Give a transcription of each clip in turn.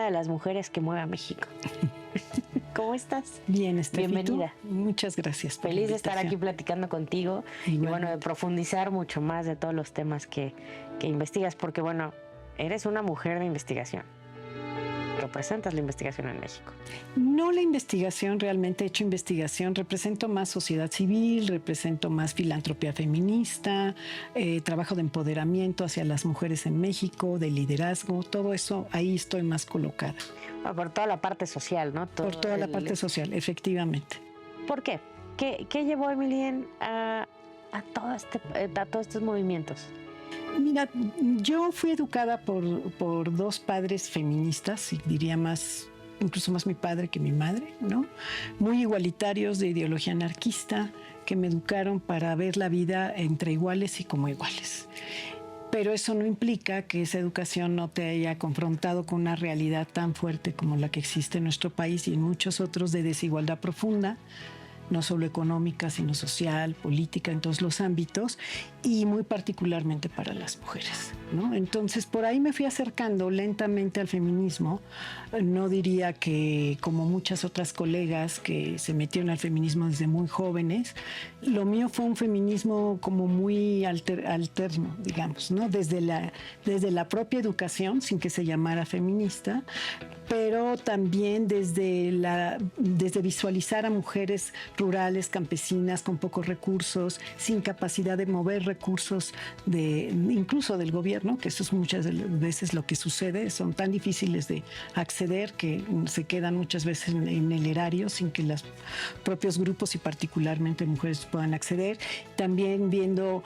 una de las mujeres que mueve a México. ¿Cómo estás? Bien, Estefi. Bienvenida. Muchas gracias por Feliz la de estar aquí platicando contigo y bueno, de profundizar mucho más de todos los temas que investigas, porque bueno, eres una mujer de investigación. Representas la investigación en México. No la investigación, realmente he hecho investigación, represento más sociedad civil, represento más filantropía feminista, trabajo de empoderamiento hacia las mujeres en México, de liderazgo, todo eso, ahí estoy más colocada. Bueno, por toda la parte social, ¿no? Por toda la parte social, efectivamente. ¿Por qué? ¿Qué llevó a Emilien a todos estos movimientos? Mira, yo fui educada por dos padres feministas, y diría más, incluso más mi padre que mi madre, ¿no? Muy igualitarios, de ideología anarquista, que me educaron para ver la vida entre iguales y como iguales. Pero eso no implica que esa educación no te haya confrontado con una realidad tan fuerte como la que existe en nuestro país y en muchos otros, de desigualdad profunda, no solo económica, sino social, política, en todos los ámbitos, y muy particularmente para las mujeres, ¿no? Entonces, por ahí me fui acercando lentamente al feminismo. No diría que como muchas otras colegas que se metieron al feminismo desde muy jóvenes. Lo mío fue un feminismo como muy alterno, digamos, ¿no? Desde la propia educación, sin que se llamara feminista, pero también desde visualizar a mujeres rurales, campesinas, con pocos recursos, sin capacidad de mover recursos incluso del gobierno, que eso es muchas veces lo que sucede, son tan difíciles de acceder que se quedan muchas veces en el erario sin que los propios grupos y particularmente mujeres puedan acceder. También viendo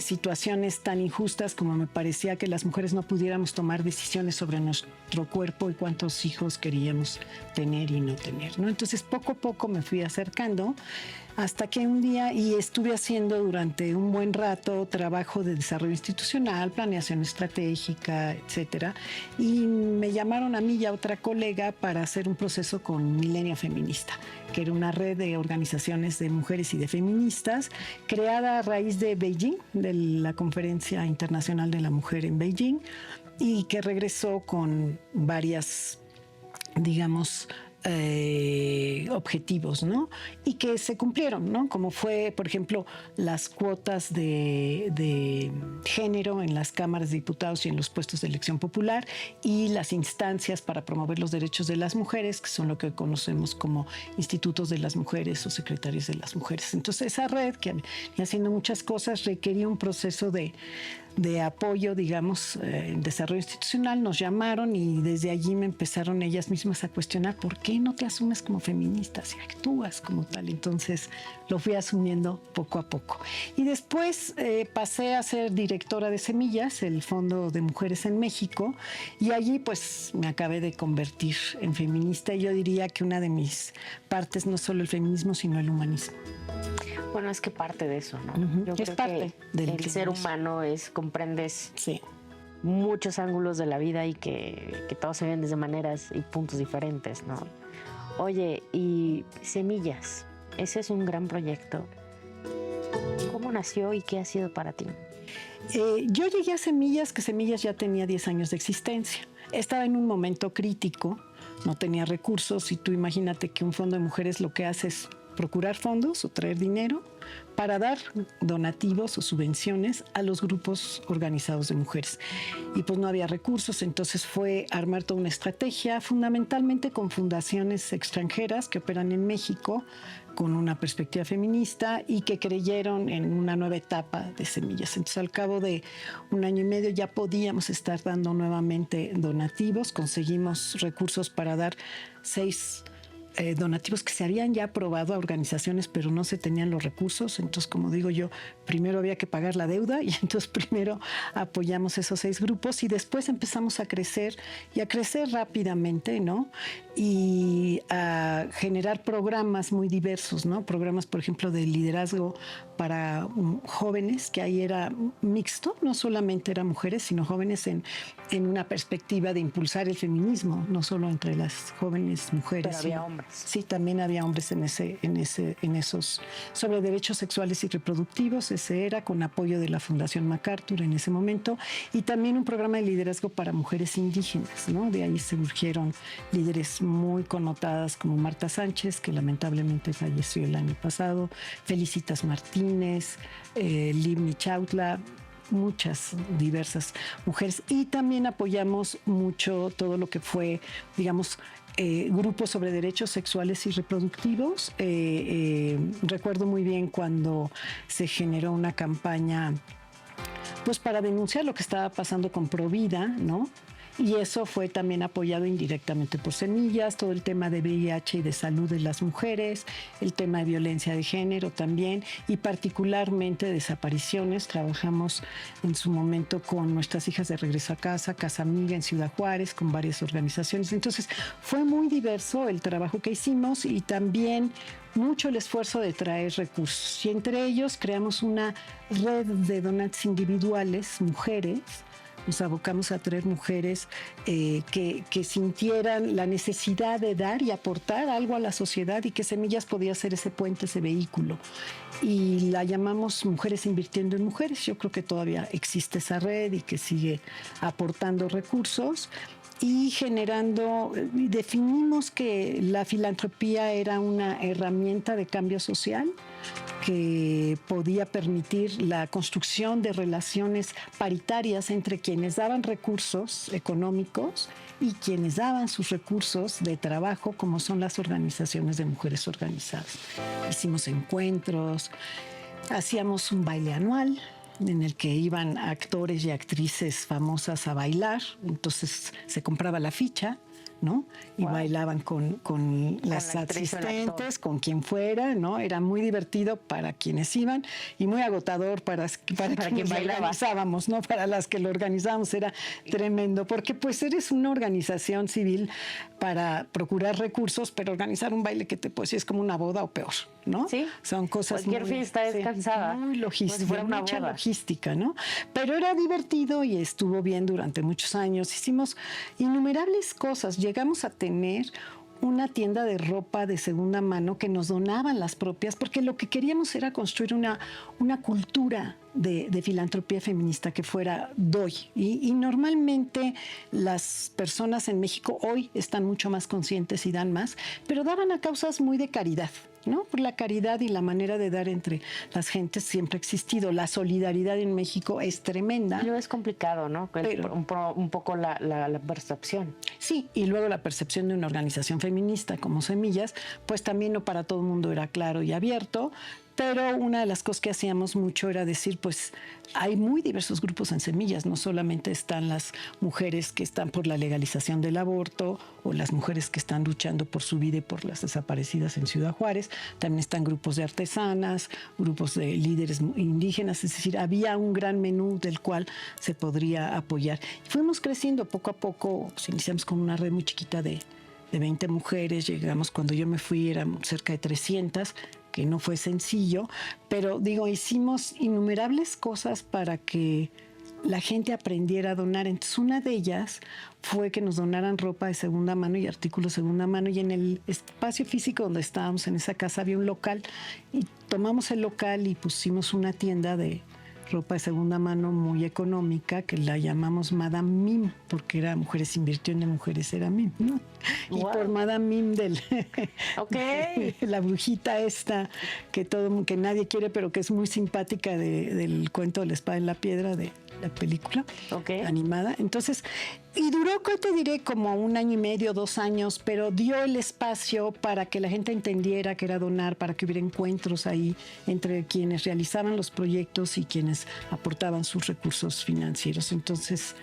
situaciones tan injustas como me parecía que las mujeres no pudiéramos tomar decisiones sobre nuestro cuerpo y cuántos hijos queríamos tener y no tener, ¿no? Entonces poco a poco me fui acercando hasta que un día, y estuve haciendo durante un buen rato trabajo de desarrollo institucional, planeación estratégica, etcétera, y me llamaron a mí y a otra colega para hacer un proceso con Milenio Feminista, que era una red de organizaciones de mujeres y de feministas creada a raíz de Beijing, de la Conferencia Internacional de la Mujer en Beijing, y que regresó con varias, digamos, objetivos, ¿no? Y que se cumplieron, ¿no? Como fue, por ejemplo, las cuotas de género en las cámaras de diputados y en los puestos de elección popular, y las instancias para promover los derechos de las mujeres, que son lo que conocemos como institutos de las mujeres o secretarios de las mujeres. Entonces, esa red, que venía haciendo muchas cosas, requería un proceso de apoyo, digamos, en desarrollo institucional. Nos llamaron y desde allí me empezaron ellas mismas a cuestionar: ¿por qué no te asumes como feminista si actúas como tal? Entonces lo fui asumiendo poco a poco. Y después pasé a ser directora de Semillas, el Fondo de Mujeres en México, y allí pues me acabé de convertir en feminista. Y yo diría que una de mis partes no solo el feminismo, sino el humanismo. Bueno, es que parte de eso, ¿no? Uh-huh. Yo creo que el ser humano comprendes muchos ángulos de la vida y que todos se ven desde maneras y puntos diferentes, ¿no? Oye, y Semillas, ese es un gran proyecto. ¿Cómo nació y qué ha sido para ti? Yo llegué a Semillas, que Semillas ya tenía 10 años de existencia. Estaba en un momento crítico, no tenía recursos, y tú imagínate que un fondo de mujeres lo que hace es procurar fondos o traer dinero para dar donativos o subvenciones a los grupos organizados de mujeres. Y pues no había recursos, entonces fue armar toda una estrategia, fundamentalmente con fundaciones extranjeras que operan en México, con una perspectiva feminista y que creyeron en una nueva etapa de Semillas. Entonces, al cabo de un año y medio ya podíamos estar dando nuevamente donativos. Conseguimos recursos para dar 6 donativos que se habían ya aprobado a organizaciones, pero no se tenían los recursos. Entonces, como digo yo, primero había que pagar la deuda, y entonces primero apoyamos esos 6 grupos y después empezamos a crecer, y a crecer rápidamente, ¿no? Y a generar programas muy diversos, ¿no? Programas, por ejemplo, de liderazgo para jóvenes, que ahí era mixto, no solamente eran mujeres, sino jóvenes en una perspectiva de impulsar el feminismo, no solo entre las jóvenes mujeres. Pero había hombres. Sí, también había hombres en esos sobre derechos sexuales y reproductivos. Ese era con apoyo de la Fundación MacArthur en ese momento, y también un programa de liderazgo para mujeres indígenas, ¿no? De ahí surgieron líderes muy connotadas como Marta Sánchez, que lamentablemente falleció el año pasado, Felicitas Martínez, Livni Chautla, muchas diversas mujeres. Y también apoyamos mucho todo lo que fue, digamos, grupos sobre derechos sexuales y reproductivos. Recuerdo muy bien cuando se generó una campaña pues para denunciar lo que estaba pasando con Provida, ¿no? Y eso fue también apoyado indirectamente por Semillas, todo el tema de VIH y de salud de las mujeres, el tema de violencia de género también, y particularmente desapariciones. Trabajamos en su momento con Nuestras Hijas de Regreso a Casa, Casa Amiga en Ciudad Juárez, con varias organizaciones. Entonces fue muy diverso el trabajo que hicimos, y también mucho el esfuerzo de traer recursos. Y entre ellos creamos una red de donantes individuales, mujeres. Nos abocamos a traer mujeres que sintieran la necesidad de dar y aportar algo a la sociedad, y que Semillas podía ser ese puente, ese vehículo. Y la llamamos Mujeres Invirtiendo en Mujeres. Yo creo que todavía existe esa red y que sigue aportando recursos y generando. Definimos que la filantropía era una herramienta de cambio social que podía permitir la construcción de relaciones paritarias entre quienes daban recursos económicos y quienes daban sus recursos de trabajo, como son las organizaciones de mujeres organizadas. Hicimos encuentros, hacíamos un baile anual en el que iban actores y actrices famosas a bailar. Entonces se compraba la ficha, ¿no? Y bailaban con las asistentes, con quien fuera, ¿no? Era muy divertido para quienes iban y muy agotador para quienes organizábamos, ¿no? Para las que lo organizábamos era tremendo, porque pues eres una organización civil para procurar recursos, pero organizar un baile que pues es como una boda o peor, ¿no? Sí. Son cosas cualquier fiesta es cansada. Muy logística, pues si fuera una mucha boda. Logística, ¿no? Pero era divertido y estuvo bien durante muchos años. Hicimos innumerables cosas. Llegamos a tener una tienda de ropa de segunda mano que nos donaban las propias, porque lo que queríamos era construir una cultura de filantropía feminista que fuera doy. Y normalmente las personas en México hoy están mucho más conscientes y dan más, pero daban a causas muy de caridad, ¿no? Por la caridad y la manera de dar entre las gentes siempre ha existido. La solidaridad en México es tremenda. Pero es complicado, ¿no? Pero, un poco la percepción. Sí, y luego la percepción de una organización feminista como Semillas, pues también no para todo el mundo era claro y abierto. Pero una de las cosas que hacíamos mucho era decir, pues hay muy diversos grupos en Semillas, no solamente están las mujeres que están por la legalización del aborto o las mujeres que están luchando por su vida y por las desaparecidas en Ciudad Juárez, también están grupos de artesanas, grupos de líderes indígenas, es decir, había un gran menú del cual se podría apoyar. Y fuimos creciendo poco a poco, pues, iniciamos con una red muy chiquita de 20 mujeres, llegamos, cuando yo me fui eran cerca de 300, que no fue sencillo, pero digo, hicimos innumerables cosas para que la gente aprendiera a donar. Entonces una de ellas fue que nos donaran ropa de segunda mano y artículos de segunda mano, y en el espacio físico donde estábamos en esa casa había un local, y tomamos el local y pusimos una tienda de ropa de segunda mano muy económica que la llamamos Madame Mim, porque era Mujeres Invirtiendo en Mujeres, era Mim, ¿no? Wow. Y por Madame Mim la brujita esta que nadie quiere, pero que es muy simpática del cuento de la espada en la piedra, de la película animada. Entonces, y duró, ¿qué te diré? Como 1 año y medio, 2 años, pero dio el espacio para que la gente entendiera que era donar, para que hubiera encuentros ahí entre quienes realizaban los proyectos y quienes aportaban sus recursos financieros. Entonces,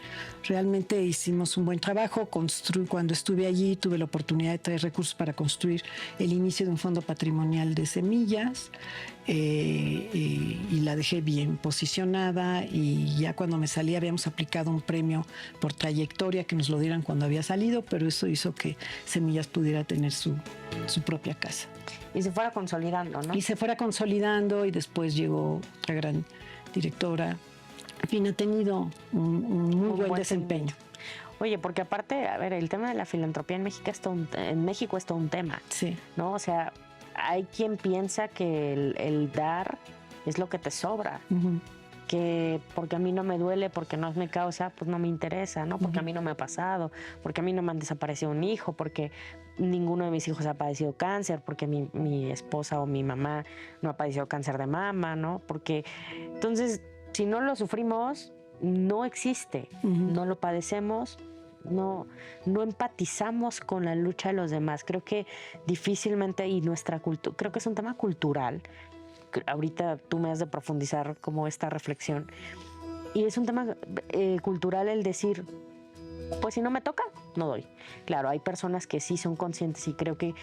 realmente hicimos un buen trabajo. Cuando estuve allí, tuve la oportunidad de traer recursos para construir el inicio de un fondo patrimonial de Semillas. Y la dejé bien posicionada, y ya cuando me salí habíamos aplicado un premio por trayectoria que nos lo dieran cuando había salido, pero eso hizo que Semillas pudiera tener su propia casa. Y se fuera consolidando, ¿no? Y se fuera consolidando, y después llegó otra gran directora. En fin, ha tenido un muy buen desempeño. Oye, porque aparte, a ver, el tema de la filantropía en México es todo un tema. Sí. ¿No? O sea, hay quien piensa que el dar es lo que te sobra. Uh-huh. Que porque a mí no me duele, porque no es mi causa, pues no me interesa, ¿no? Porque a mí no me ha pasado, porque a mí no me han desaparecido un hijo, porque ninguno de mis hijos ha padecido cáncer, porque mi esposa o mi mamá no ha padecido cáncer de mama, ¿no? Porque entonces, si no lo sufrimos, no existe, no lo padecemos, no empatizamos con la lucha de los demás. Creo que difícilmente, y nuestra cultura, creo que es un tema cultural. Ahorita tú me has de profundizar como esta reflexión. Y es un tema cultural el decir, pues si no me toca, no doy. Claro, hay personas que sí son conscientes y creo que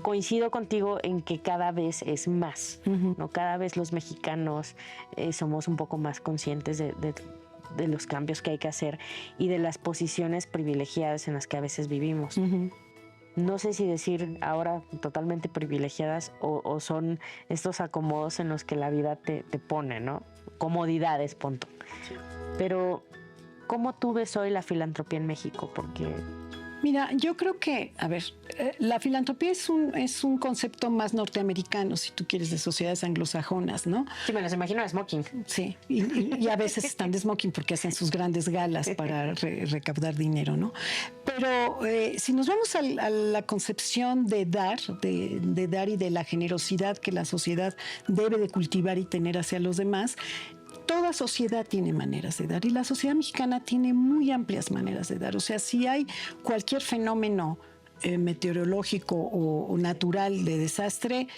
coincido contigo en que cada vez es más, ¿no? Cada vez los mexicanos somos un poco más conscientes de los cambios que hay que hacer y de las posiciones privilegiadas en las que a veces vivimos. No sé si decir ahora totalmente privilegiadas o son estos acomodos en los que la vida te pone, ¿no? Comodidades, punto. Sí. Pero, ¿cómo tú ves hoy la filantropía en México? Porque... Mira, yo creo que, a ver, la filantropía es un concepto más norteamericano, si tú quieres, de sociedades anglosajonas, ¿no? Sí, me los imagino de smoking. Sí, y a veces están de smoking porque hacen sus grandes galas para recaudar dinero, ¿no? Pero si nos vamos a la concepción de dar y de la generosidad que la sociedad debe de cultivar y tener hacia los demás, toda sociedad tiene maneras de dar y la sociedad mexicana tiene muy amplias maneras de dar. O sea, si hay cualquier fenómeno meteorológico o natural de desastre,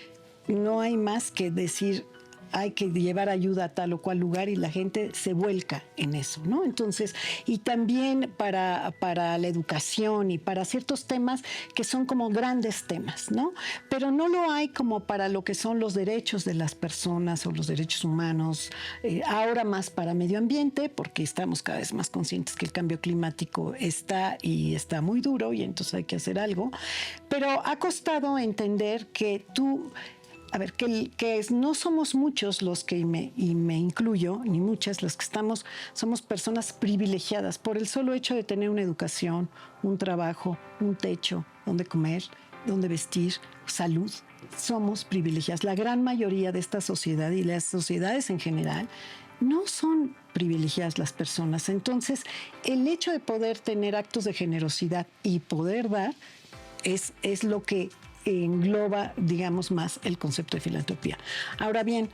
no hay más que decir hay que llevar ayuda a tal o cual lugar y la gente se vuelca en eso, ¿no? Entonces, y también para la educación y para ciertos temas que son como grandes temas, ¿no? Pero no lo hay como para lo que son los derechos de las personas o los derechos humanos, ahora más para medio ambiente, porque estamos cada vez más conscientes que el cambio climático está muy duro y entonces hay que hacer algo, pero ha costado entender que no somos muchos los que, y me incluyo, ni muchas, los que somos personas privilegiadas por el solo hecho de tener una educación, un trabajo, un techo, donde comer, donde vestir, salud. Somos privilegiadas. La gran mayoría de esta sociedad y las sociedades en general no son privilegiadas las personas. Entonces, el hecho de poder tener actos de generosidad y poder dar es lo que engloba, digamos, más el concepto de filantropía. Ahora bien,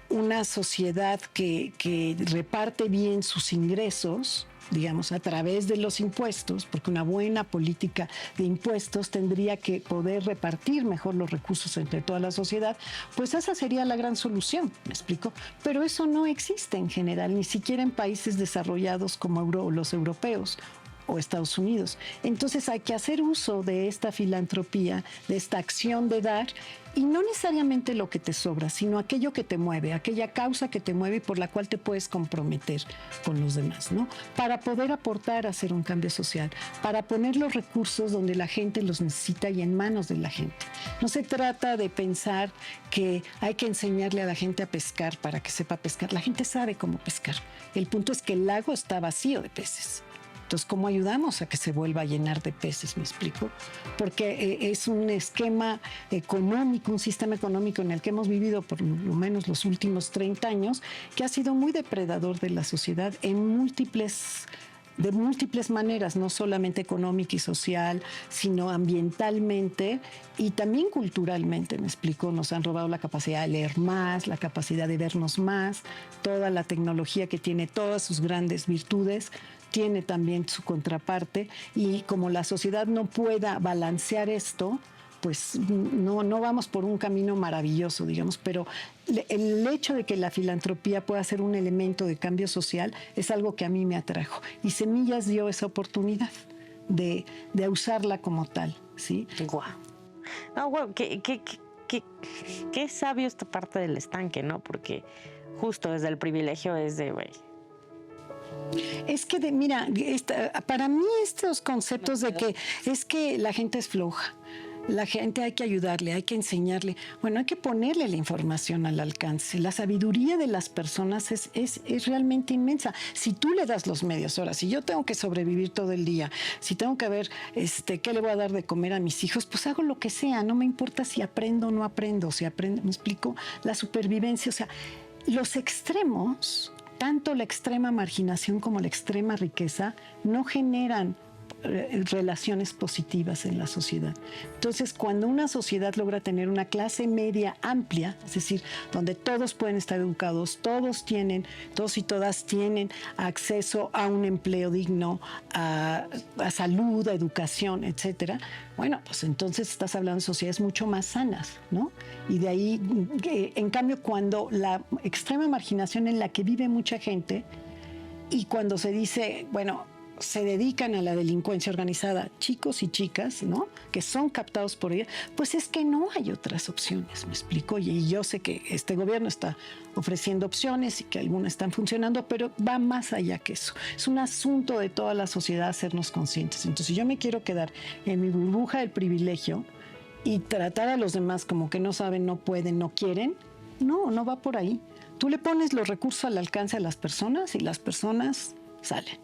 una sociedad que reparte bien sus ingresos, digamos, a través de los impuestos, porque una buena política de impuestos tendría que poder repartir mejor los recursos entre toda la sociedad, pues esa sería la gran solución, ¿me explico? Pero eso no existe en general, ni siquiera en países desarrollados como los europeos o Estados Unidos. Entonces hay que hacer uso de esta filantropía, de esta acción de dar, y no necesariamente lo que te sobra, sino aquello que te mueve, aquella causa que te mueve y por la cual te puedes comprometer con los demás, ¿no? Para poder aportar a hacer un cambio social, para poner los recursos donde la gente los necesita y en manos de la gente. No se trata de pensar que hay que enseñarle a la gente a pescar para que sepa pescar. La gente sabe cómo pescar. El punto es que el lago está vacío de peces. Entonces, ¿cómo ayudamos a que se vuelva a llenar de peces? ¿Me explico? Porque es un esquema económico, un sistema económico en el que hemos vivido por lo menos los últimos 30 años, que ha sido muy depredador de la sociedad de múltiples maneras, no solamente económica y social, sino ambientalmente y también culturalmente, me explico. Nos han robado la capacidad de leer más, la capacidad de vernos más, toda la tecnología que tiene todas sus grandes virtudes, tiene también su contraparte, y como la sociedad no pueda balancear esto, pues no vamos por un camino maravilloso, digamos, pero el hecho de que la filantropía pueda ser un elemento de cambio social es algo que a mí me atrajo. Y Semillas dio esa oportunidad de usarla como tal, ¿sí? Guau. No, guau, qué sabio esta parte del estanque, ¿no? Porque justo desde el privilegio es de, güey. Es que, mira, para mí estos conceptos de que es que la gente es floja, La gente hay que ayudarle, hay que enseñarle. Bueno, hay que ponerle la información al alcance. La sabiduría de las personas es realmente inmensa. Si tú le das los medios, ahora, si yo tengo que sobrevivir todo el día, si tengo que ver qué le voy a dar de comer a mis hijos, pues hago lo que sea. No me importa si aprendo o no aprendo. Si aprendo, ¿me explico? La supervivencia, o sea, los extremos, tanto la extrema marginación como la extrema riqueza, no generan relaciones positivas en la sociedad. Entonces, cuando una sociedad logra tener una clase media amplia, es decir, donde todos pueden estar educados, todos y todas tienen acceso a un empleo digno, a salud, a educación, etcétera, bueno, pues entonces estás hablando de sociedades mucho más sanas, ¿no? Y de ahí, en cambio, cuando la extrema marginación en la que vive mucha gente y cuando se dice, bueno, se dedican a la delincuencia organizada, chicos y chicas, ¿no? Que son captados por ella, pues es que no hay otras opciones, me explico. Y yo sé que este gobierno está ofreciendo opciones y que algunas están funcionando, pero va más allá que eso. Es un asunto de toda la sociedad hacernos conscientes. Entonces, si yo me quiero quedar en mi burbuja del privilegio y tratar a los demás como que no saben, no pueden, no quieren, no va por ahí. Tú le pones los recursos al alcance a las personas y las personas salen.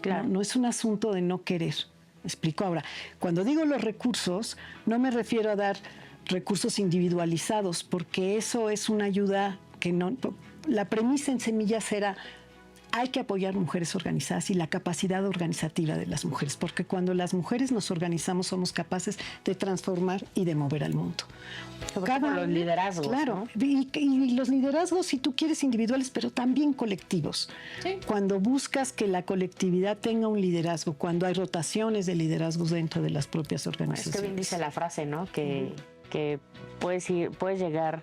Claro. No es un asunto de no querer. ¿Me explico? Ahora, cuando digo los recursos, no me refiero a dar recursos individualizados, porque eso es una ayuda que no... La premisa en Semillas era: hay que apoyar mujeres organizadas y la capacidad organizativa de las mujeres, porque cuando las mujeres nos organizamos somos capaces de transformar y de mover al mundo. Los liderazgos. Claro, ¿no? Y los liderazgos, si tú quieres, individuales, pero también colectivos. Sí. Cuando buscas que la colectividad tenga un liderazgo, cuando hay rotaciones de liderazgos dentro de las propias organizaciones. Es que bien dice la frase, ¿no? Que puedes llegar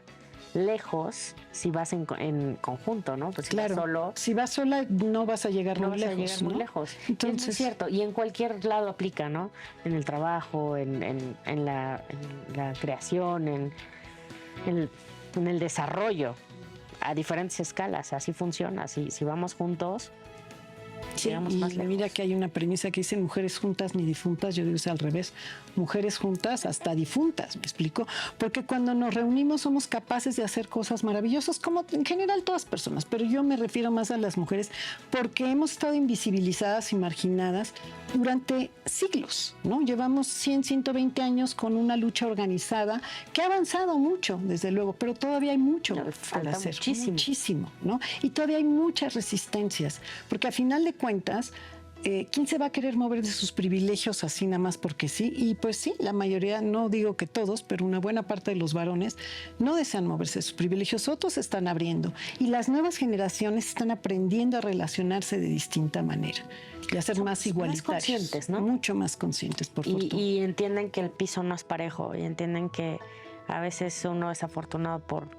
lejos si vas en conjunto, ¿no? Pues claro, si vas sola no vas a llegar muy lejos. Muy lejos. Entonces, es cierto, y en cualquier lado aplica, ¿no? En el trabajo, en la creación, en el desarrollo, a diferentes escalas. Así funciona. Si vamos juntos, llegamos más lejos. Mira que hay una premisa que dice: mujeres juntas ni difuntas. Yo digo es al revés: mujeres juntas hasta difuntas. ¿Me explico? Porque cuando nos reunimos somos capaces de hacer cosas maravillosas, como en general todas personas, pero yo me refiero más a las mujeres porque hemos estado invisibilizadas y marginadas durante siglos, ¿no? Llevamos 100, 120 años con una lucha organizada que ha avanzado mucho, desde luego, pero todavía hay mucho por hacer. Muchísimo, ¿no? Y todavía hay muchas resistencias, porque al final de cuentas, ¿quién se va a querer mover de sus privilegios así nada más porque sí? Y pues sí, la mayoría, no digo que todos, pero una buena parte de los varones no desean moverse de sus privilegios. Otros se están abriendo y las nuevas generaciones están aprendiendo a relacionarse de distinta manera y a ser más igualitarios. Más conscientes, ¿no? Mucho más conscientes, por fortuna. Y entienden que el piso no es parejo y entienden que a veces uno es afortunado por...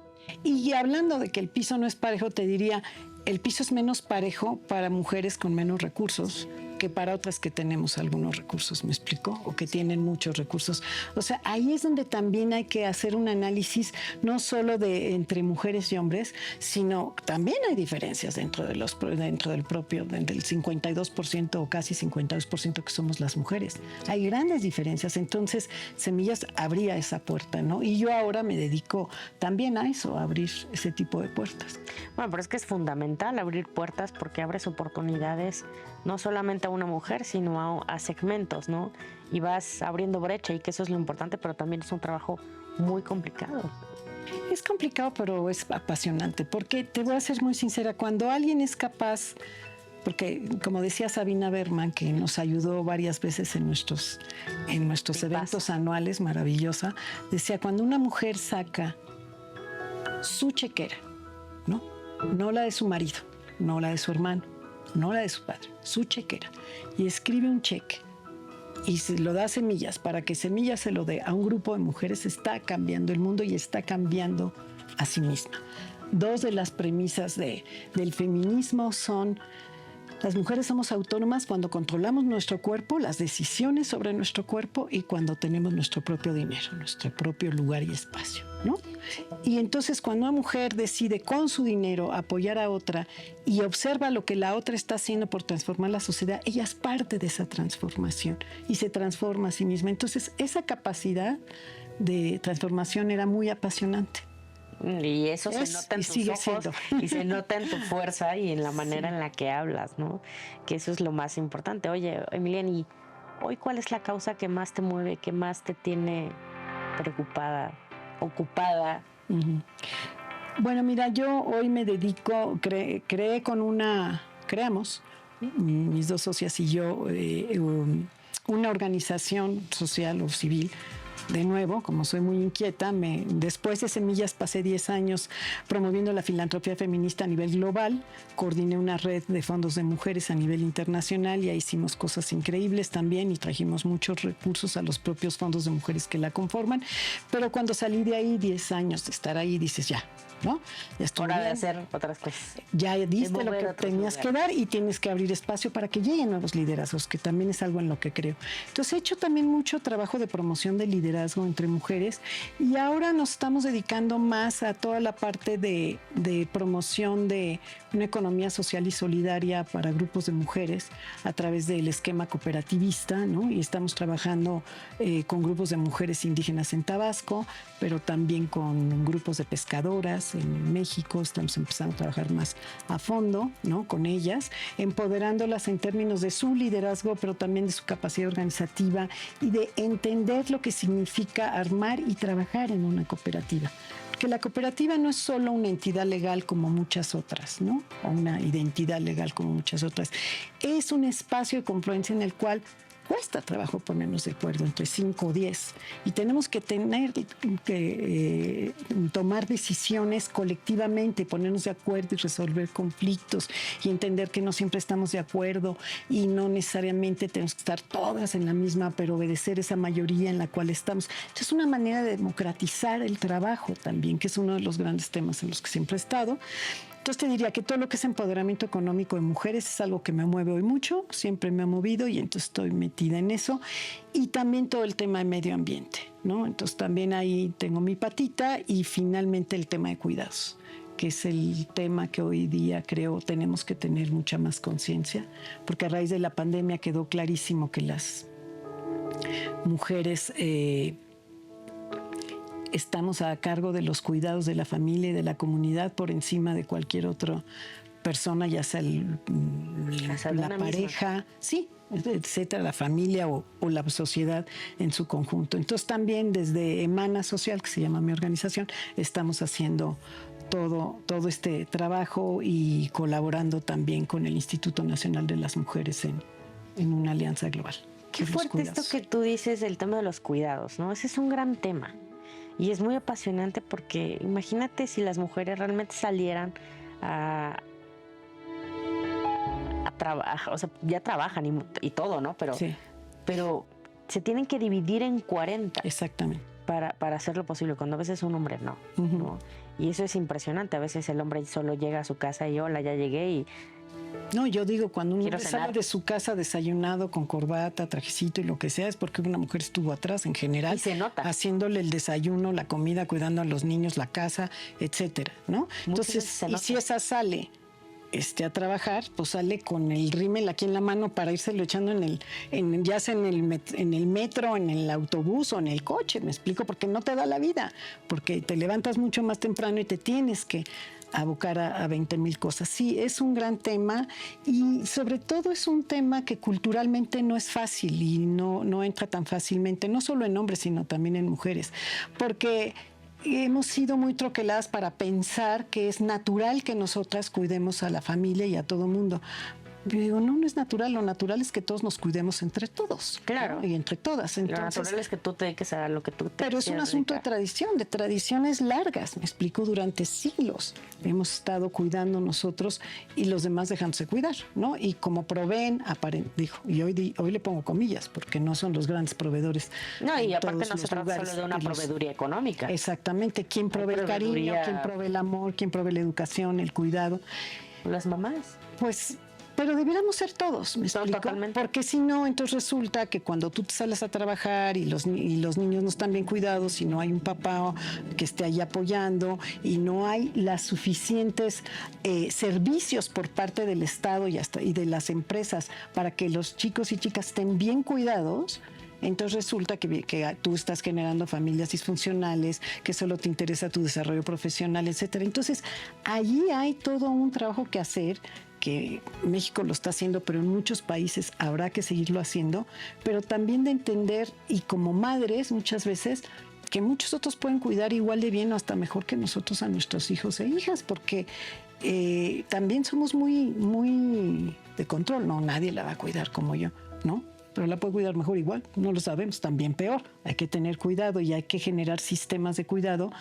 Y hablando de que el piso no es parejo, te diría... El piso es menos parejo para mujeres con menos recursos que para otras que tenemos algunos recursos, ¿me explico? O que tienen muchos recursos. O sea, ahí es donde también hay que hacer un análisis no solo de entre mujeres y hombres, sino también hay diferencias dentro del propio, del 52% o casi 52% que somos las mujeres. Hay grandes diferencias. Entonces, Semillas abría esa puerta, ¿no? Y yo ahora me dedico también a eso, a abrir ese tipo de puertas. Bueno, pero es que es fundamental abrir puertas porque abres oportunidades no solamente a una mujer, sino a segmentos, ¿no? Y vas abriendo brecha y que eso es lo importante, pero también es un trabajo muy complicado. Es complicado, pero es apasionante, porque te voy a ser muy sincera, cuando alguien es capaz, porque como decía Sabina Berman, que nos ayudó varias veces en nuestros eventos anuales, maravillosa, decía, cuando una mujer saca su chequera, no la de su marido, no la de su hermano, no la de su padre, su chequera, y escribe un cheque y se lo da a Semillas para que Semillas se lo dé a un grupo de mujeres, está cambiando el mundo y está cambiando a sí misma. Dos de las premisas del feminismo son Las mujeres somos autónomas cuando controlamos nuestro cuerpo, las decisiones sobre nuestro cuerpo y cuando tenemos nuestro propio dinero, nuestro propio lugar y espacio, ¿no? Y entonces cuando una mujer decide con su dinero apoyar a otra y observa lo que la otra está haciendo por transformar la sociedad, ella es parte de esa transformación y se transforma a sí misma. Entonces esa capacidad de transformación era muy apasionante. Y eso se nota en tus ojos y se nota en tu fuerza y en la manera en la que hablas, ¿no? Que eso es lo más importante. Oye, Emiliana, ¿y hoy cuál es la causa que más te mueve, que más te tiene preocupada, ocupada? Uh-huh. Bueno, mira, yo hoy me dedico, creamos, mis dos socias y yo, una organización social o civil. De nuevo, como soy muy inquieta, después de Semillas pasé 10 años promoviendo la filantropía feminista a nivel global, coordiné una red de fondos de mujeres a nivel internacional y ahí hicimos cosas increíbles también y trajimos muchos recursos a los propios fondos de mujeres que la conforman, pero cuando salí de ahí, 10 años de estar ahí, dices ya, ¿no? Ya estoy hora bien. De hacer otras cosas. Ya diste lo que tenías que dar y tienes que abrir espacio para que lleguen nuevos liderazgos, que también es algo en lo que creo. Entonces he hecho también mucho trabajo de promoción de liderazgo entre mujeres y ahora nos estamos dedicando más a toda la parte de promoción de una economía social y solidaria para grupos de mujeres a través del esquema cooperativista, ¿no? Y estamos trabajando con grupos de mujeres indígenas en Tabasco, pero también con grupos de pescadoras en México. Estamos empezando a trabajar más a fondo, ¿no? Con ellas, empoderándolas en términos de su liderazgo, pero también de su capacidad organizativa y de entender lo que significa armar y trabajar en una cooperativa. Porque la cooperativa no es solo una entidad legal como muchas otras, ¿no? O una identidad legal como muchas otras. Es un espacio de confluencia en el cual cuesta trabajo ponernos de acuerdo entre 5 o 10 y tenemos que tomar decisiones colectivamente, ponernos de acuerdo y resolver conflictos y entender que no siempre estamos de acuerdo y no necesariamente tenemos que estar todas en la misma, pero obedecer esa mayoría en la cual estamos. Entonces es una manera de democratizar el trabajo también, que es uno de los grandes temas en los que siempre he estado. Entonces te diría que todo lo que es empoderamiento económico de mujeres es algo que me mueve hoy mucho, siempre me ha movido y entonces estoy metida en eso. Y también todo el tema de medio ambiente, ¿no? Entonces también ahí tengo mi patita y finalmente el tema de cuidados, que es el tema que hoy día creo tenemos que tener mucha más conciencia, porque a raíz de la pandemia quedó clarísimo que las mujeres estamos a cargo de los cuidados de la familia y de la comunidad por encima de cualquier otra persona, ya sea la pareja, misma. Sí, etcétera, la familia o la sociedad en su conjunto. Entonces también desde Emana Social, que se llama mi organización, estamos haciendo todo este trabajo y colaborando también con el Instituto Nacional de las Mujeres en una alianza global. Qué fuerte esto que tú dices del tema de los cuidados, ¿no? Ese es un gran tema. Y es muy apasionante porque imagínate si las mujeres realmente salieran a trabajar, o sea, ya trabajan y todo, ¿no? Pero, sí. Pero se tienen que dividir en 40. Exactamente. Para hacer lo posible, cuando a veces un hombre no, uh-huh. ¿no? Y eso es impresionante. A veces el hombre solo llega a su casa y hola, ya llegué y... No, yo digo, cuando un hombre sale de su casa desayunado con corbata, trajecito y lo que sea, es porque una mujer estuvo atrás en general. Y se nota. Haciéndole el desayuno, la comida, cuidando a los niños, la casa, etcétera, ¿no? Entonces, y si esa sale a trabajar, pues sale con el rímel aquí en la mano para írselo echando ya sea en el metro, en el autobús o en el coche, me explico, porque no te da la vida, porque te levantas mucho más temprano y te tienes que abocar a 20,000 cosas. Sí, es un gran tema y sobre todo es un tema que culturalmente no es fácil y no entra tan fácilmente, no solo en hombres, sino también en mujeres, porque hemos sido muy troqueladas para pensar que es natural que nosotras cuidemos a la familia y a todo mundo. Digo, no es natural. Lo natural es que todos nos cuidemos entre todos. Claro. ¿no? Y entre todas. Entonces, lo natural es que tú te dediques a lo que tú te Pero es un asunto dedicar. de tradiciones largas. Me explico, durante siglos hemos estado cuidando nosotros y los demás dejándose cuidar, ¿no? Y como proveen, dijo, y hoy le pongo comillas, porque no son los grandes proveedores. No, y aparte no se trata solo de una proveeduría económica. Exactamente. ¿Quién provee el cariño? ¿Quién provee el amor? ¿Quién provee la educación, el cuidado? Las mamás. Pues pero deberíamos ser todos, ¿me explico? Totalmente. Porque si no, entonces resulta que cuando tú te sales a trabajar y los niños no están bien cuidados, y no hay un papá que esté ahí apoyando, y no hay las suficientes servicios por parte del Estado y de las empresas para que los chicos y chicas estén bien cuidados, entonces resulta que tú estás generando familias disfuncionales, que solo te interesa tu desarrollo profesional, etcétera. Entonces, allí hay todo un trabajo que hacer, que México lo está haciendo, pero en muchos países habrá que seguirlo haciendo, pero también de entender, y como madres muchas veces, que muchos otros pueden cuidar igual de bien o hasta mejor que nosotros a nuestros hijos e hijas, porque también somos muy de control. No, nadie la va a cuidar como yo, ¿no? Pero la puede cuidar mejor igual, no lo sabemos, también peor. Hay que tener cuidado y hay que generar sistemas de cuidado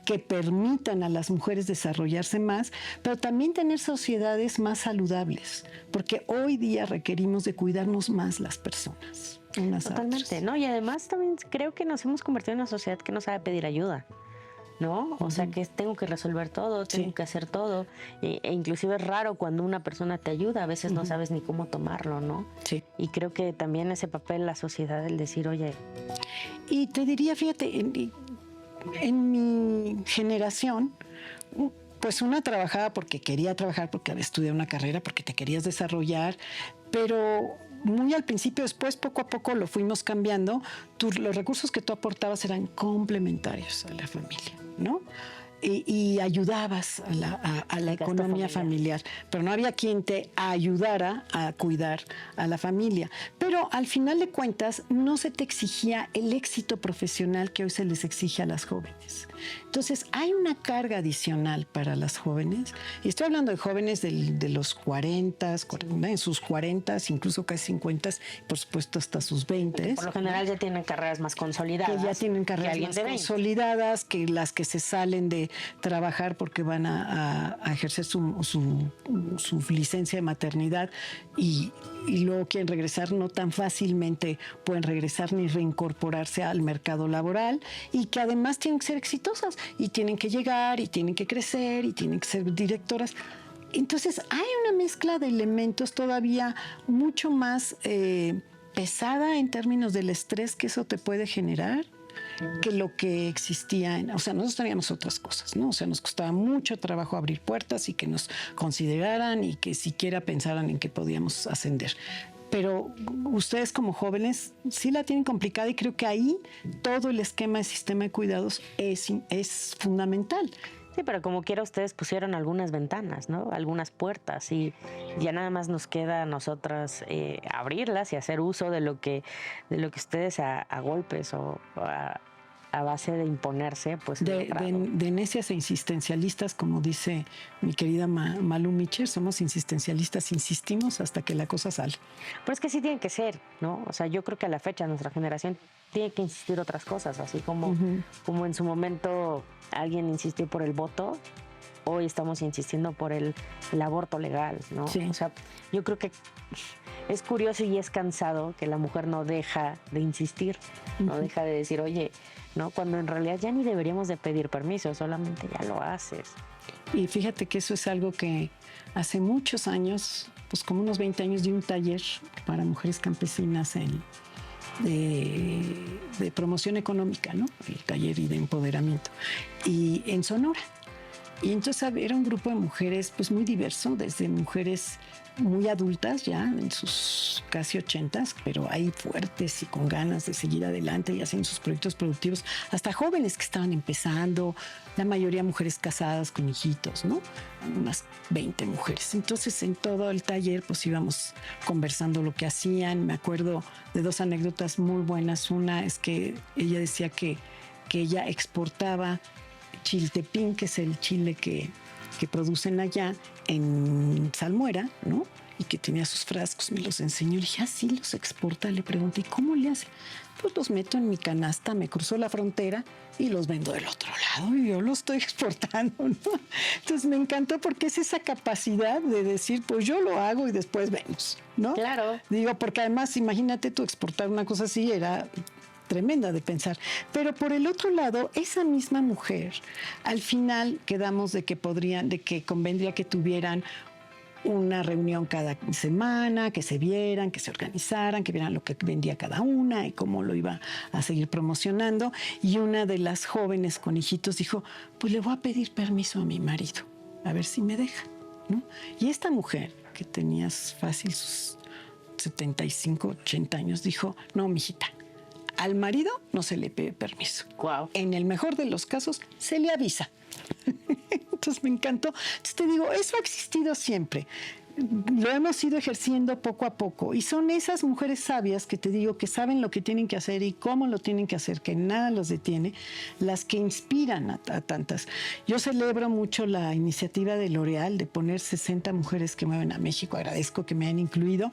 que permitan a las mujeres desarrollarse más, pero también tener sociedades más saludables, porque hoy día requerimos de cuidarnos más las personas. Totalmente, ¿no? Y además también creo que nos hemos convertido en una sociedad que no sabe pedir ayuda, ¿no? O sea, que tengo que resolver todo, tengo que hacer todo, e inclusive es raro cuando una persona te ayuda, a veces no sabes ni cómo tomarlo, ¿no? Sí. Y creo que también ese papel la sociedad, el decir, oye... Y te diría, fíjate, en mi generación, pues una trabajaba porque quería trabajar, porque había estudiado una carrera, porque te querías desarrollar, pero muy al principio, después poco a poco lo fuimos cambiando. Los recursos que tú aportabas eran complementarios a la familia, ¿no? Y ayudabas a la economía familiar, pero no había quien te ayudara a cuidar a la familia. Pero al final de cuentas no se te exigía el éxito profesional que hoy se les exige a las jóvenes. Entonces hay una carga adicional para las jóvenes, y estoy hablando de jóvenes de los 40, en sus 40, incluso casi 50, por supuesto hasta sus 20. Por lo general ya tienen carreras más consolidadas. Que ya tienen carreras más consolidadas, que las que se salen de trabajar porque van a ejercer su licencia de maternidad y luego quieren regresar, no tan fácilmente pueden regresar ni reincorporarse al mercado laboral, y que además tienen que ser exitosas y tienen que llegar y tienen que crecer y tienen que ser directoras. Entonces hay una mezcla de elementos todavía mucho más pesada en términos del estrés que eso te puede generar, que lo que existía. O sea, nosotros teníamos otras cosas, ¿no? O sea, nos costaba mucho trabajo abrir puertas y que nos consideraran y que siquiera pensaran en que podíamos ascender. Pero ustedes como jóvenes sí la tienen complicada, y creo que ahí todo el esquema de sistema de cuidados es fundamental. Sí, pero como quiera ustedes pusieron algunas ventanas, ¿no? Algunas puertas, y ya nada más nos queda a nosotras abrirlas y hacer uso de lo que ustedes a golpes o a base de imponerse, pues... De necias e insistencialistas, como dice mi querida Malu Mitchell, somos insistencialistas, insistimos hasta que la cosa sale. Pero es que sí tiene que ser, ¿no? O sea, yo creo que a la fecha nuestra generación tiene que insistir otras cosas, así como en su momento alguien insistió por el voto, hoy estamos insistiendo por el aborto legal, ¿no? Sí. O sea, yo creo que es curioso y es cansado que la mujer no deja de insistir, no deja de decir, oye, ¿no? Cuando en realidad ya ni deberíamos de pedir permiso, solamente ya lo haces. Y fíjate que eso es algo que hace muchos años, pues como unos 20 años, di un taller para mujeres campesinas de promoción económica, ¿no? El taller y de empoderamiento. Y en Sonora. Y entonces era un grupo de mujeres pues muy diverso, desde mujeres muy adultas ya, en sus casi 80s, pero ahí fuertes y con ganas de seguir adelante y haciendo sus proyectos productivos, hasta jóvenes que estaban empezando, la mayoría mujeres casadas con hijitos, ¿no? Unas 20 mujeres. Entonces en todo el taller pues íbamos conversando lo que hacían. Me acuerdo de dos anécdotas muy buenas. Una es que ella decía que ella exportaba chiltepín, que es el chile que producen allá en salmuera, ¿no? Y que tenía sus frascos, me los enseñó. Le dije, sí los exporta. Le pregunté, ¿y cómo le hace? Pues los meto en mi canasta, me cruzo la frontera y los vendo del otro lado, y yo los estoy exportando, ¿no? Entonces me encantó porque es esa capacidad de decir, pues yo lo hago y después vemos, ¿no? Claro. Digo, porque además, imagínate tú exportar una cosa así, era tremenda de pensar. Pero por el otro lado, esa misma mujer, al final quedamos de que convendría que tuvieran una reunión cada semana, que se vieran, que se organizaran, que vieran lo que vendía cada una y cómo lo iba a seguir promocionando. Y una de las jóvenes con hijitos dijo, pues le voy a pedir permiso a mi marido, a ver si me deja, ¿no? Y esta mujer, que tenía fácil sus 75, 80 años, dijo, no, mijita, al marido no se le pide permiso. Wow. En el mejor de los casos, se le avisa. Entonces me encantó. Entonces te digo, eso ha existido siempre. Lo hemos ido ejerciendo poco a poco. Y son esas mujeres sabias que te digo que saben lo que tienen que hacer y cómo lo tienen que hacer, que nada los detiene, las que inspiran a tantas. Yo celebro mucho la iniciativa de L'Oréal de poner 60 mujeres que mueven a México. Agradezco que me hayan incluido.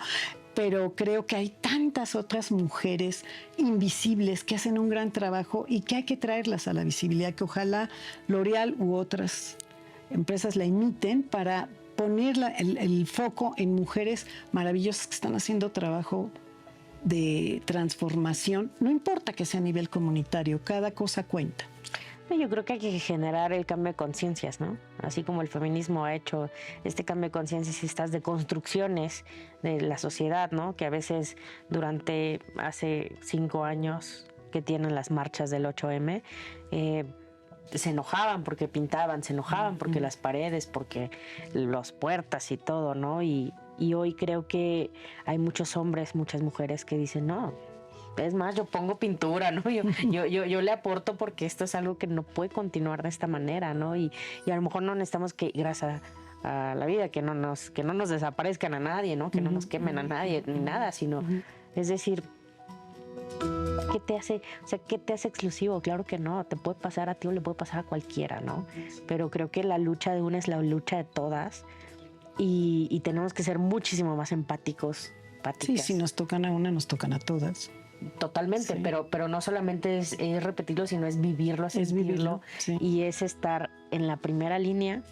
Pero creo que hay tantas otras mujeres invisibles que hacen un gran trabajo y que hay que traerlas a la visibilidad, que ojalá L'Oréal u otras empresas la imiten para poner el foco en mujeres maravillosas que están haciendo trabajo de transformación. No importa que sea a nivel comunitario, cada cosa cuenta. Yo creo que hay que generar el cambio de conciencias, ¿no? Así como el feminismo ha hecho este cambio de conciencias y estas deconstrucciones de la sociedad, ¿no? Que a veces durante hace 5 años que tienen las marchas del 8M, se enojaban porque pintaban, se enojaban porque las paredes, porque las puertas y todo, ¿no? Y hoy creo que hay muchos hombres, muchas mujeres que dicen, no, es más, yo pongo pintura, ¿no? Yo le aporto porque esto es algo que no puede continuar de esta manera, ¿no? Y a lo mejor no necesitamos que, gracias a la vida, que no nos desaparezcan a nadie, ¿no? Que no nos quemen a nadie, ni nada, sino, es decir, ¿qué te hace exclusivo? Claro que no, te puede pasar a ti o le puede pasar a cualquiera, ¿no? Pero creo que la lucha de una es la lucha de todas y tenemos que ser muchísimo más empáticos. Sí, si nos tocan a una, nos tocan a todas. Totalmente, sí. pero no solamente es repetirlo, sino es vivirlo, es sentirlo, sí. Y es estar en la primera línea,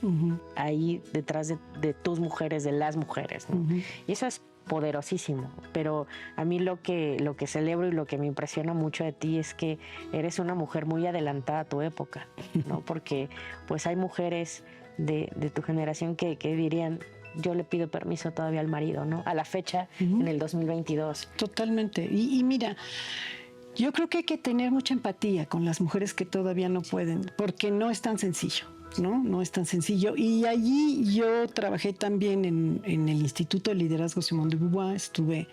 ahí detrás de tus mujeres, de las mujeres, ¿no? Y eso es poderosísimo, pero a mí lo que celebro y lo que me impresiona mucho de ti es que eres una mujer muy adelantada a tu época, ¿no? Porque pues hay mujeres de tu generación que dirían, yo le pido permiso todavía al marido, ¿no? A la fecha, en el 2022. Totalmente. Y mira, yo creo que hay que tener mucha empatía con las mujeres que todavía no pueden, porque no es tan sencillo, ¿no? No es tan sencillo. Y allí yo trabajé también en el Instituto de Liderazgo Simone de Beauvoir. Estuve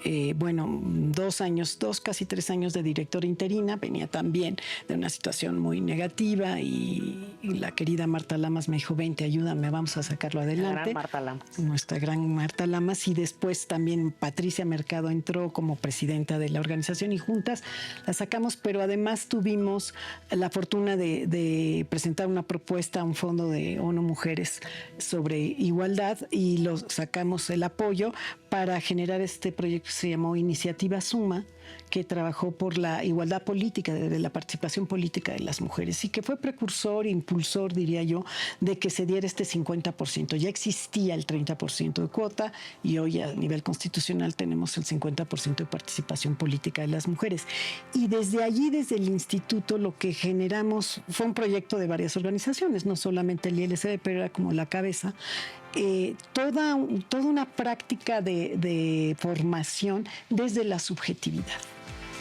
2 años, casi 3 años de directora interina. Venía también de una situación muy negativa y la querida Marta Lamas me dijo, vente, ayúdame, vamos a sacarlo adelante. La gran Marta Lamas. Nuestra gran Marta Lamas. Y después también Patricia Mercado entró como presidenta de la organización y juntas la sacamos, pero además tuvimos la fortuna de presentar una propuesta a un fondo de ONU Mujeres sobre igualdad y sacamos el apoyo para generar este proyecto que se llamó Iniciativa Suma, que trabajó por la igualdad política, de la participación política de las mujeres y que fue precursor, impulsor, diría yo, de que se diera este 50%. Ya existía el 30% de cuota y hoy a nivel constitucional tenemos el 50% de participación política de las mujeres. Y desde allí, desde el instituto, lo que generamos fue un proyecto de varias organizaciones, no solamente el ILCB, pero era como la cabeza, toda una práctica de formación desde la subjetividad.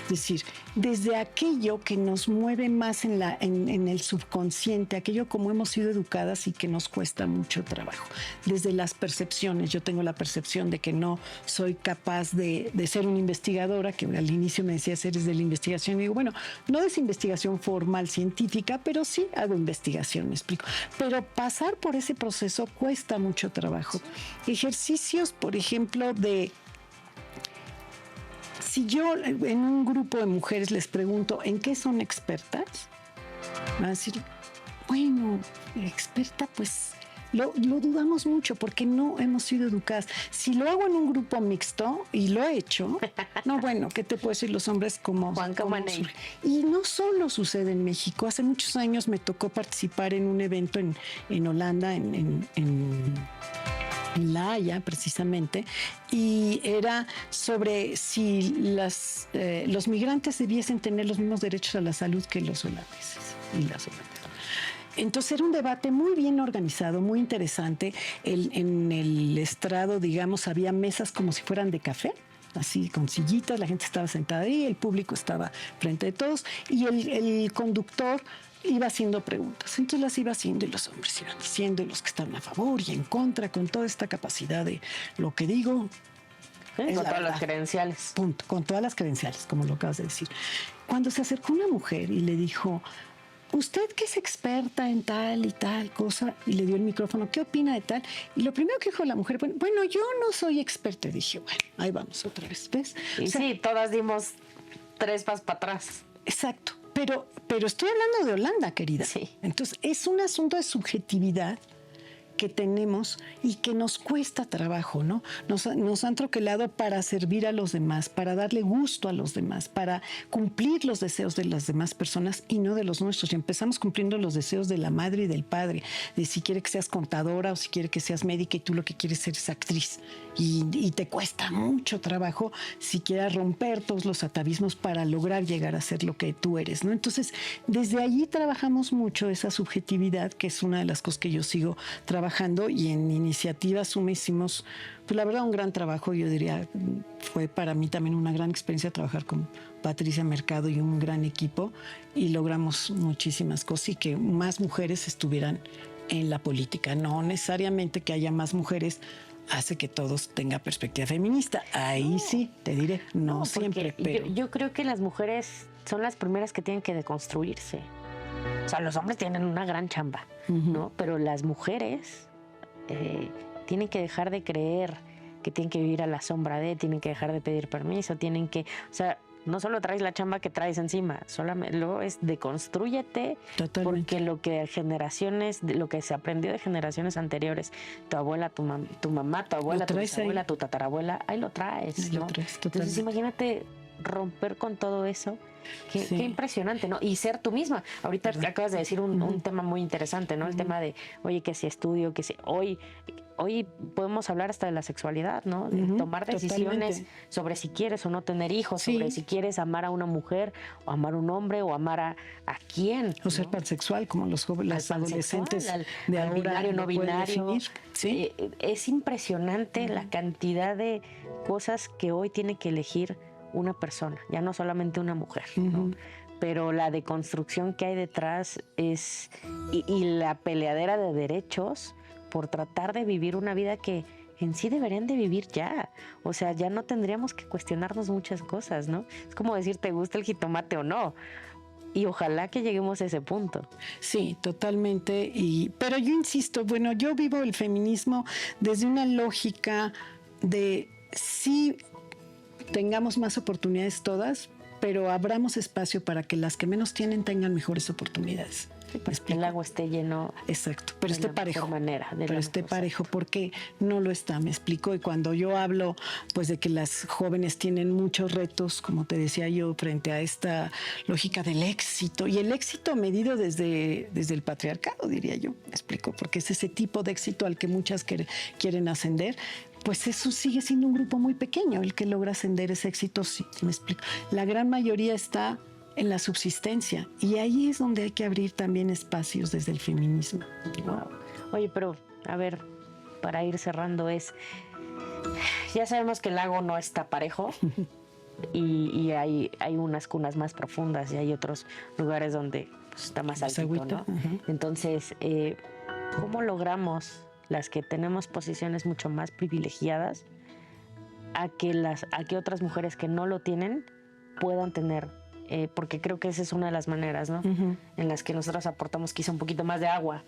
Es decir, desde aquello que nos mueve más en el subconsciente, aquello como hemos sido educadas y que nos cuesta mucho trabajo. Desde las percepciones, yo tengo la percepción de que no soy capaz de ser una investigadora, que al inicio me decías, eres de la investigación, y digo, bueno, no es investigación formal científica, pero sí hago investigación, me explico. Pero pasar por ese proceso cuesta mucho trabajo. Ejercicios, por ejemplo, si yo en un grupo de mujeres les pregunto ¿en qué son expertas? Van a decir, bueno, experta, pues lo dudamos mucho porque no hemos sido educadas. Si lo hago en un grupo mixto, y lo he hecho, no, bueno, ¿qué te puedo decir? Los hombres como y no solo sucede en México. Hace muchos años me tocó participar en un evento en Holanda, en La Haya, precisamente, y era sobre si los migrantes debiesen tener los mismos derechos a la salud que los holandeses y las holandesas. Entonces era un debate muy bien organizado, muy interesante. En el estrado, digamos, había mesas como si fueran de café, así con sillitas, la gente estaba sentada ahí, el público estaba frente de todos y el conductor iba haciendo preguntas. Entonces las iba haciendo y los hombres iban diciendo, y los que estaban a favor y en contra, con toda esta capacidad de lo que digo. Sí, con todas las credenciales. Punto, con todas las credenciales, como lo acabas de decir. Cuando se acercó una mujer y le dijo, usted que es experta en tal y tal cosa, y le dio el micrófono, ¿qué opina de tal? Y lo primero que dijo la mujer, bueno, yo no soy experta. Y dije, bueno, ahí vamos otra vez, ¿ves? Y sí, todas dimos 3 pasos para atrás. Exacto, pero estoy hablando de Holanda, querida. Sí. Entonces, es un asunto de subjetividad que tenemos y que nos cuesta trabajo, ¿no? Nos han troquelado para servir a los demás, para darle gusto a los demás, para cumplir los deseos de las demás personas y no de los nuestros. Y empezamos cumpliendo los deseos de la madre y del padre, de si quiere que seas contadora o si quiere que seas médica y tú lo que quieres ser es actriz. Y te cuesta mucho trabajo siquiera romper todos los atavismos para lograr llegar a ser lo que tú eres, ¿no? Entonces, desde allí trabajamos mucho esa subjetividad, que es una de las cosas que yo sigo trabajando, y en Iniciativa Suma hicimos, pues la verdad, un gran trabajo. Yo diría, fue para mí también una gran experiencia trabajar con Patricia Mercado y un gran equipo, y logramos muchísimas cosas y que más mujeres estuvieran en la política. No necesariamente que haya más mujeres hace que todos tengan perspectiva feminista. Ahí sí, te diré, no siempre, pero... Yo creo que las mujeres son las primeras que tienen que deconstruirse. O sea, los hombres tienen una gran chamba, ¿no? Pero las mujeres tienen que dejar de creer que tienen que vivir a la sombra de, tienen que dejar de pedir permiso, tienen que... O sea, no solo traes la chamba que traes encima, solamente luego es deconstrúyete. Totalmente. Porque lo que se aprendió de generaciones anteriores, tu abuela, tu mamá, tu abuela, tu bisabuela, tu tatarabuela, ahí lo traes, ¿no? Entonces imagínate romper con todo eso. Qué impresionante, ¿no? Y ser tú misma. Ahorita acabas de decir un tema muy interesante, ¿no? El tema de, oye, que si estudio, que si... Hoy podemos hablar hasta de la sexualidad, ¿no? De tomar decisiones sobre si quieres o no tener hijos, sobre si quieres amar a una mujer, o amar a un hombre, o amar a quién. O ser pansexual, como los jóvenes, adolescentes de al ahora binario, no binario. Sí. Es impresionante la cantidad de cosas que hoy tiene que elegir una persona, ya no solamente una mujer, ¿no? Pero la deconstrucción que hay detrás es y la peleadera de derechos por tratar de vivir una vida que en sí deberían de vivir ya. O sea, ya no tendríamos que cuestionarnos muchas cosas, ¿no? Es como decir, ¿te gusta el jitomate o no? Y ojalá que lleguemos a ese punto. Sí, totalmente. Pero yo insisto, bueno, yo vivo el feminismo desde una lógica de sí tengamos más oportunidades todas, pero abramos espacio para que las que menos tienen tengan mejores oportunidades. Que el agua esté lleno. Exacto, pero esté parejo. Pero esté parejo, porque no lo está, me explico. Y cuando yo hablo, pues, de que las jóvenes tienen muchos retos, como te decía yo, frente a esta lógica del éxito, y el éxito medido desde el patriarcado, diría yo, me explico, porque es ese tipo de éxito al que muchas quieren ascender. Pues eso sigue siendo un grupo muy pequeño, el que logra ascender ese éxito, sí, me explico. La gran mayoría está en la subsistencia, y ahí es donde hay que abrir también espacios desde el feminismo. Wow. Oye, pero a ver, para ir cerrando ya sabemos que el lago no está parejo y hay unas cunas más profundas y hay otros lugares donde pues, está más altito, ¿no? Entonces, ¿cómo logramos las que tenemos posiciones mucho más privilegiadas a que otras mujeres que no lo tienen puedan tener? Porque creo que esa es una de las maneras, ¿no? En las que nosotros aportamos quizá un poquito más de agua.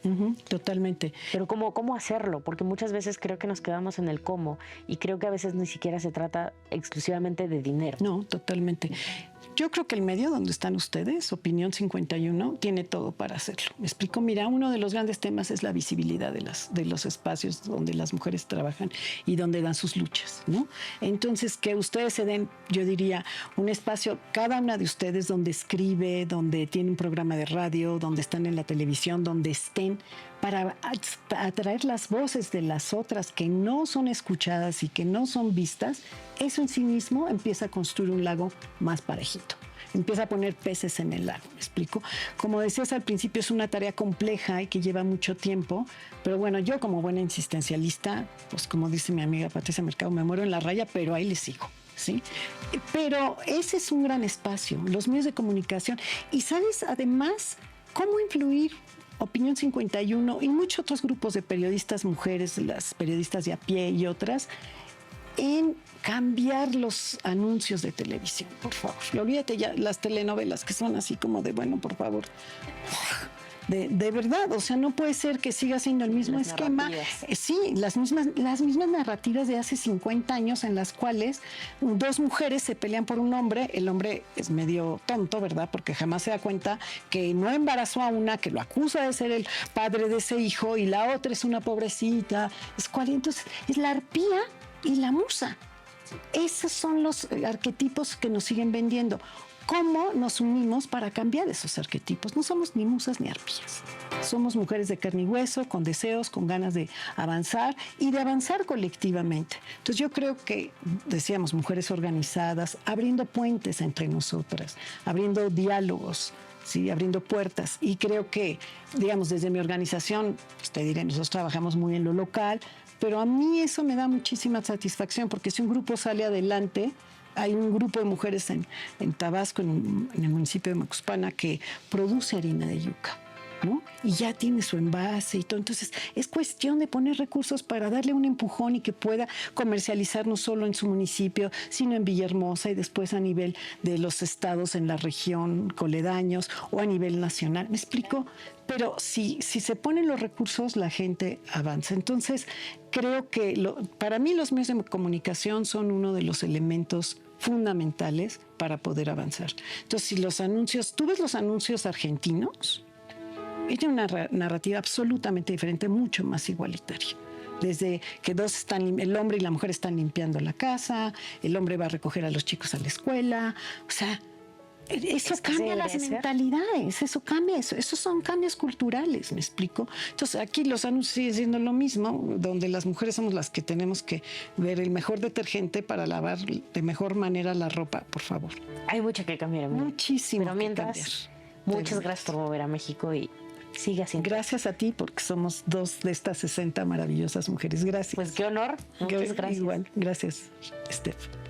Totalmente. Pero ¿cómo hacerlo? Porque muchas veces creo que nos quedamos en el cómo, y creo que a veces ni siquiera se trata exclusivamente de dinero. No, totalmente. Yo creo que el medio donde están ustedes, Opinión 51, tiene todo para hacerlo. Me explico. Mira, uno de los grandes temas es la visibilidad de los espacios donde las mujeres trabajan y donde dan sus luchas, ¿no? Entonces, que ustedes se den, yo diría, un espacio, cada una de ustedes, donde escribe, donde tiene un programa de radio, donde están en la televisión, donde estén, para atraer las voces de las otras que no son escuchadas y que no son vistas. Eso en sí mismo empieza a construir un lago más parejito. empieza a poner peces en el lago, ¿me explico? Como decías al principio, es una tarea compleja y que lleva mucho tiempo, pero bueno, yo como buena insistencialista, pues como dice mi amiga Patricia Mercado, me muero en la raya, pero ahí le sigo, ¿sí? Pero ese es un gran espacio, los medios de comunicación. Y sabes, además, cómo influir Opinión 51 y muchos otros grupos de periodistas mujeres, las periodistas de a pie y otras, en cambiar los anuncios de televisión, por favor. Olvídate ya las telenovelas que son así como de, bueno, por favor. De verdad, o sea, no puede ser que siga siendo el mismo esquema. Sí, las mismas narrativas de hace 50 años en las cuales dos mujeres se pelean por un hombre. El hombre es medio tonto, ¿verdad? Porque jamás se da cuenta que no embarazó a una, que lo acusa de ser el padre de ese hijo, y la otra es una pobrecita. Entonces, es la arpía y la musa. Esos son los arquetipos que nos siguen vendiendo. ¿Cómo nos unimos para cambiar esos arquetipos? No somos ni musas ni arpías. Somos mujeres de carne y hueso, con deseos, con ganas de avanzar y de avanzar colectivamente. Entonces yo creo que, decíamos, mujeres organizadas, abriendo puentes entre nosotras, abriendo diálogos, ¿sí? Abriendo puertas. Y creo que, digamos, desde mi organización, pues te diré, nosotros trabajamos muy en lo local, pero a mí eso me da muchísima satisfacción, porque si un grupo sale adelante, hay un grupo de mujeres en Tabasco, en el municipio de Macuspana, que produce harina de yuca, ¿no? Y ya tiene su envase y todo. Entonces, es cuestión de poner recursos para darle un empujón y que pueda comercializar no solo en su municipio, sino en Villahermosa y después a nivel de los estados en la región coledaños o a nivel nacional. ¿Me explico? Pero si se ponen los recursos, la gente avanza. Entonces, creo que para mí los medios de comunicación son uno de los elementos fundamentales para poder avanzar. Entonces, si los anuncios, tú ves los anuncios argentinos, tiene una narrativa absolutamente diferente, mucho más igualitaria. Desde que el hombre y la mujer están limpiando la casa, el hombre va a recoger a los chicos a la escuela, o sea, eso cambia las mentalidades, esos son cambios culturales, ¿me explico? Entonces aquí los anuncios siguen siendo lo mismo, donde las mujeres somos las que tenemos que ver el mejor detergente para lavar de mejor manera la ropa, por favor. Hay mucho que cambiar, amiga. Muchísimo. Pero mientras, muchas gracias por mover a México y siga así. Gracias a ti, porque somos dos de estas 60 maravillosas mujeres. Gracias. Pues qué honor. Muchas gracias. Igual, gracias, Steph.